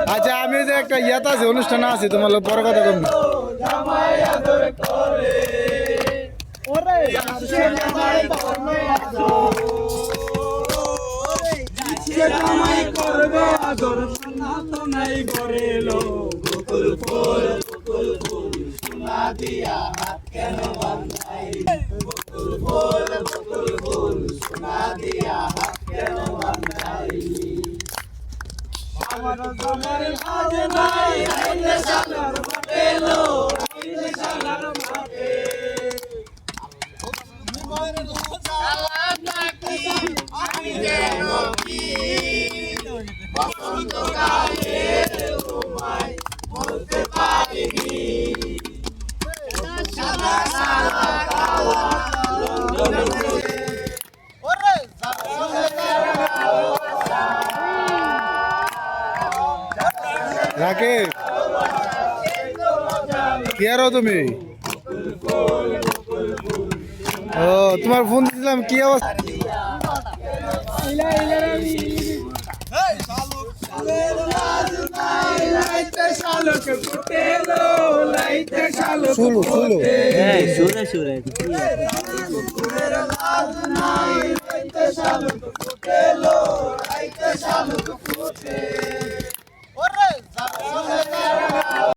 আচ্ছা আমি যে একটা ইয়াত আছে অনুষ্ঠান আছে তোমার লোক বড় কথা কম জামাই করবে আদর সোনা তো নাই ঘরে লো বকুল ফুল সোনা দিয়া হাত কেন বাঁধাই বকুল ফুল সোনা দিয়া হাত কেন বাঁধাই আমার তোমার লাজ নাই আইলে সালার মাপে লো আইলে সালার মাপে আমি যেন কি বসন্ত কালে তোমায় বলতে পারিনি সাদা সাদা কাওয়া লন্ডনে রাকিব কি আরো তুমি ও তোমার ফোন দিলাম কি অবস্থা শুলো শুলো সুরে সুরে শালুক ফুটেলো